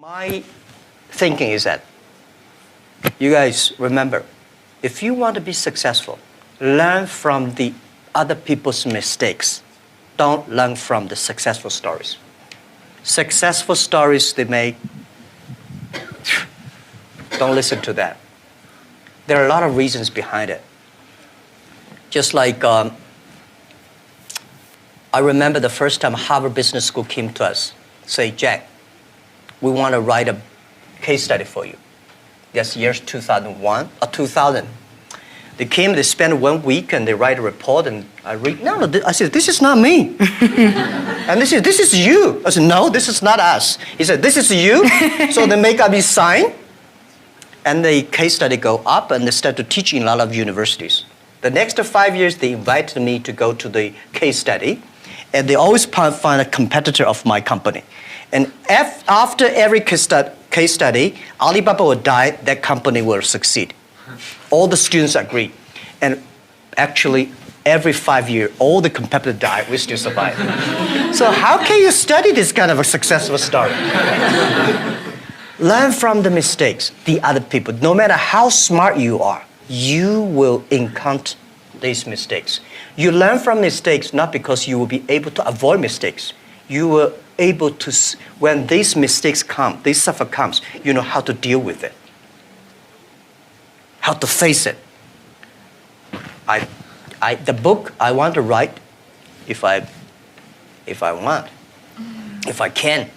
My thinking is that you guys remember, if you want to be successful, learn from the other people's mistakes. Don't learn from the successful stories. Successful stories they make, don't listen to that. There are a lot of reasons behind it. Just like I remember the first time Harvard Business School came to us, say, Jack, we want to write a case study for you. That's years 2001 or 2000. They came, they spent 1 week and they write a report and I read, I said, this is not me. And they said, this is you. I said, no, this is not us. He said, this is you. So they make up his sign and the case study go up and they start to teach in a lot of universities. The next 5 years, they invited me to go to the case study and they always find a competitor of my company. And after every case study, Alibaba will die, that company will succeed. All the students agree. And actually, every 5 years, all the competitors die, we still survive. So how can you study this kind of a successful story? Learn from the mistakes, the other people. No matter how smart you are, you will encounter these mistakes. You learn from mistakes not because you will be able to avoid mistakes. You will able to, when these mistakes come, this suffer comes, you know how to deal with it, how to face it. The book I want to write, if I can,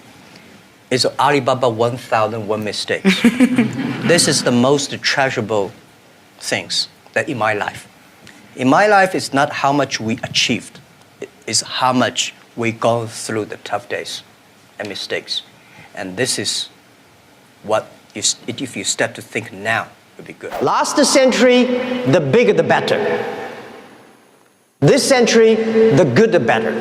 is Alibaba 1001 Mistakes. This is the most treasurable things that in my life. In my life, it's not how much we achieved, it's how much we go through the tough days and mistakes. And this is what, if you start to think now, it'll be good. Last century, the bigger the better. This century, the good the better.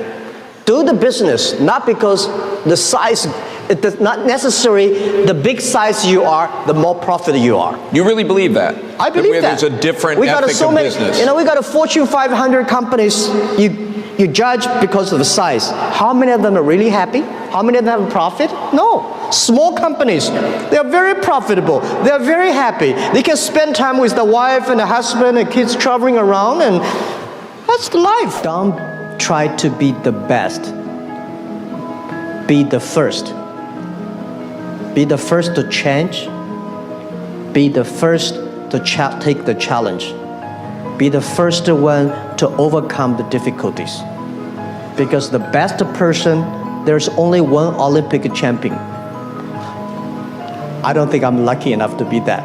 Do the business, not because the size, it is not necessary, the big size you are, the more profit you are. You really believe that? I believe that. There's a different ethic of business. You know, we got a Fortune 500 companies, you judge because of the size. How many of them are really happy? How many of them have a profit? No. Small companies, they are very profitable. They are very happy. They can spend time with the wife and the husband and kids traveling around, and that's the life. Don't try to be the best. Be the first. Be the first to change. Be the first to take the challenge. Be the first one to overcome the difficulties. Because the best person, there's only one Olympic champion. I don't think I'm lucky enough to be that.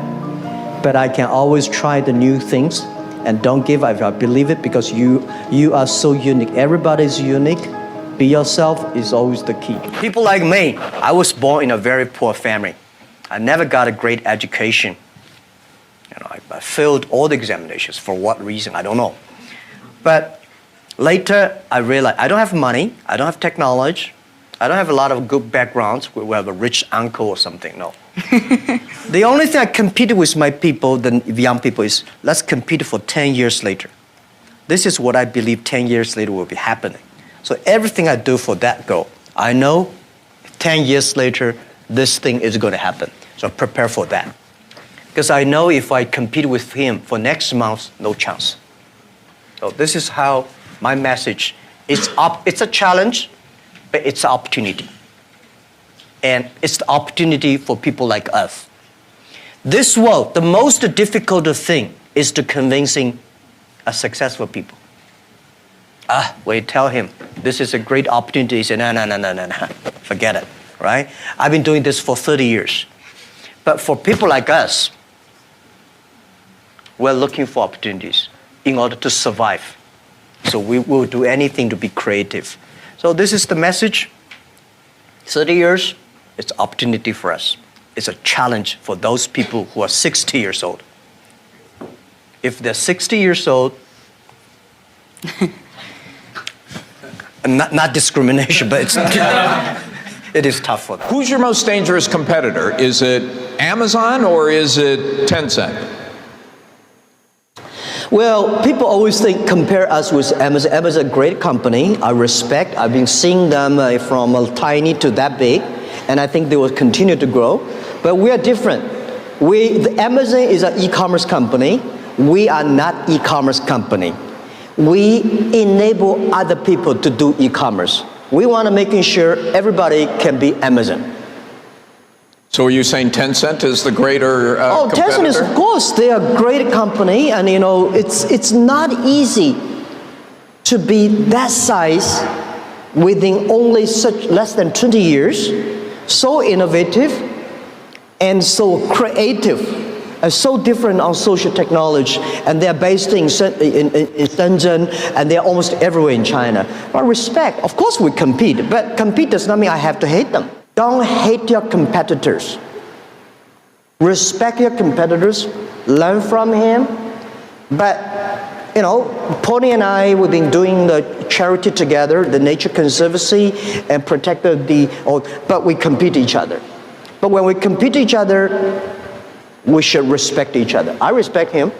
But I can always try the new things and don't give up. I believe it because you are so unique. Everybody is unique. Be yourself is always the key. People like me, I was born in a very poor family. I never got a great education. You know, I failed all the examinations. For what reason? I don't know. But later, I realized I don't have money. I don't have technology. I don't have a lot of good backgrounds. We have a rich uncle or something. No. The only thing I competed with my people, the young people, is let's compete for 10 years later. This is what I believe 10 years later will be happening. So everything I do for that goal, I know 10 years later, this thing is going to happen. So prepare for that. Because I know if I compete with him for next month, no chance. So this is how my message is. It's a challenge, but it's an opportunity. And it's the opportunity for people like us. This world, the most difficult thing is to convincing a successful people. When you tell him, this is a great opportunity, he says, no, forget it, right? I've been doing this for 30 years. But for people like us, we're looking for opportunities in order to survive. So we will do anything to be creative. So this is the message. 30 years, it's an opportunity for us. It's a challenge for those people who are 60 years old. If they're 60 years old, not discrimination, but it is tough for them. Who's your most dangerous competitor? Is it Amazon or is it Tencent? Well, people always compare us with Amazon. Amazon is a great company. I respect. I've been seeing them from tiny to that big. and I think they will continue to grow. But we are different. Amazon is an e-commerce company. We are not e-commerce company. We enable other people to do e-commerce. We want to making sure everybody can be Amazon. So are you saying Tencent is the greater competitor? Tencent is, of course, they are a great company, and it's not easy to be that size within only less than 20 years, so innovative and so creative, and so different on social technology, and they're based in Shenzhen, and they're almost everywhere in China. But respect, of course we compete, but compete does not mean I have to hate them. Don't hate your competitors. Respect your competitors, learn from him. But, Pony and I, we've been doing the charity together, the Nature Conservancy, and protect but we compete each other. But when we compete each other, we should respect each other. I respect him.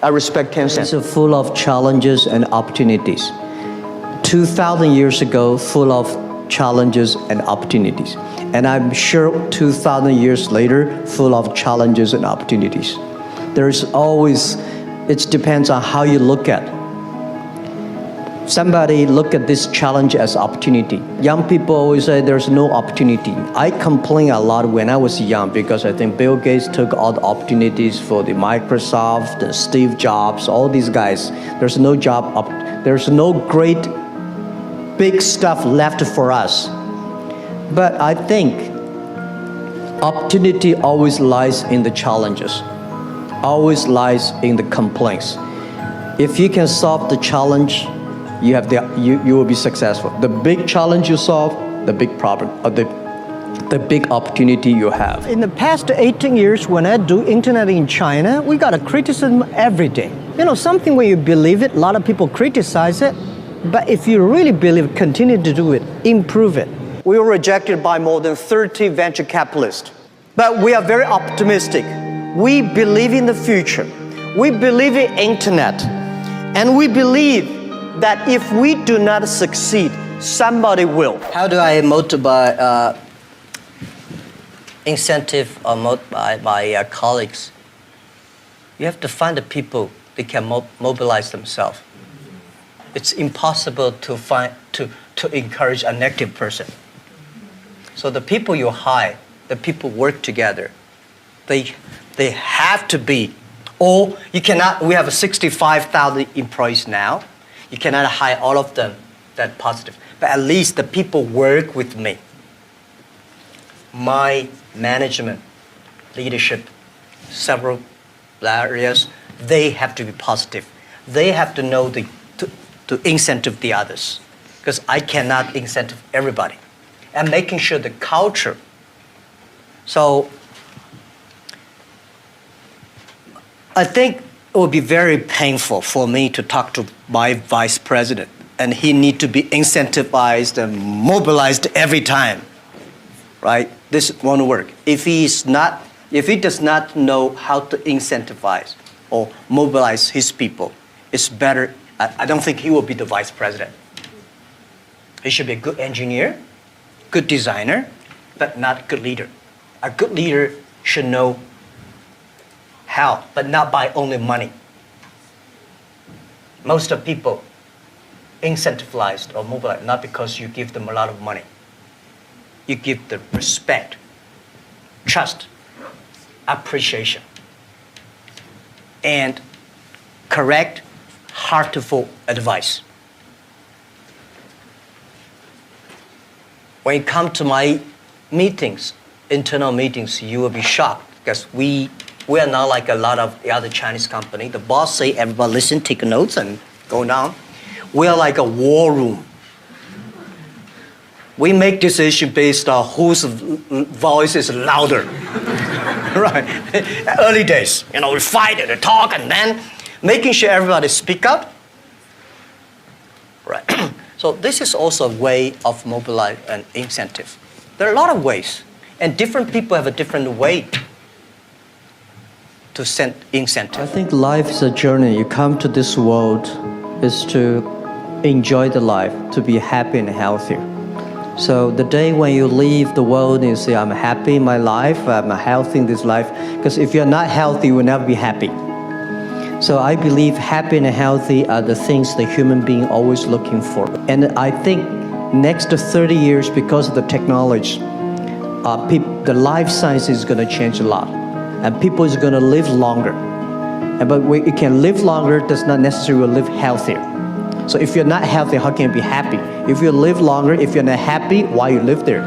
I respect Tencent. It's full of challenges and opportunities. 2,000 years ago, full of challenges and opportunities. And I'm sure 2,000 years later, full of challenges and opportunities. There's always, it depends on how you look at it. Somebody look at this challenge as opportunity. Young people always say there's no opportunity. I complain a lot when I was young because I think Bill Gates took all the opportunities for the Microsoft, and Steve Jobs, all these guys. There's no job, there's no great big stuff left for us. But I think opportunity always lies in the challenges, always lies in the complaints. If you can solve the challenge, you will be successful. The big challenge you solve, the big problem, or the big opportunity you have. In the past 18 years, when I do internet in China, we got a criticism every day. Something when you believe it, a lot of people criticize it. But if you really believe it, continue to do it, improve it. We were rejected by more than 30 venture capitalists. But we are very optimistic. We believe in the future. We believe in internet. And we believe that if we do not succeed, somebody will. How do I motivate, incentive or motivate my colleagues? You have to find the people that can mobilize themselves. It's impossible to encourage a negative person. So the people you hire, the people work together, they have to be, or you cannot, we have 65,000 employees now. You cannot hire all of them that positive, but at least the people work with me. My management, leadership, several areas, they have to be positive. They have to know to incentive the others, because I cannot incentive everybody. And making sure the culture. So I think it would be very painful for me to talk to my vice president, and he need to be incentivized and mobilized every time, right? This won't work. If he does not know how to incentivize or mobilize his people, it's better. I don't think he will be the vice president. He should be a good engineer, good designer, but not a good leader. A good leader should know how, but not by only money. Most of people incentivized or mobilized not because you give them a lot of money. You give them respect, trust, appreciation, and correct, heartful advice. When you come to my meetings, internal meetings, you will be shocked because we are not like a lot of the other Chinese company. The boss say, everybody listen, take notes, and go down. We are like a war room. We make decisions based on whose voice is louder. Right? Early days, we fight and talk, and then making sure everybody speak up. Right. So this is also a way of mobilize and incentive. There are a lot of ways, and different people have a different way to send incentive. I think life is a journey. You come to this world is to enjoy the life, to be happy and healthy. So the day when you leave the world and you say, I'm happy in my life, I'm healthy in this life, because if you're not healthy, you will never be happy. So I believe happy and healthy are the things the human being always looking for. And I think next to 30 years, because of the technology, the life science is going to change a lot. And people is going to live longer. But you can live longer does not necessarily live healthier. So if you're not healthy, how can you be happy? If you live longer, if you're not happy, why you live there?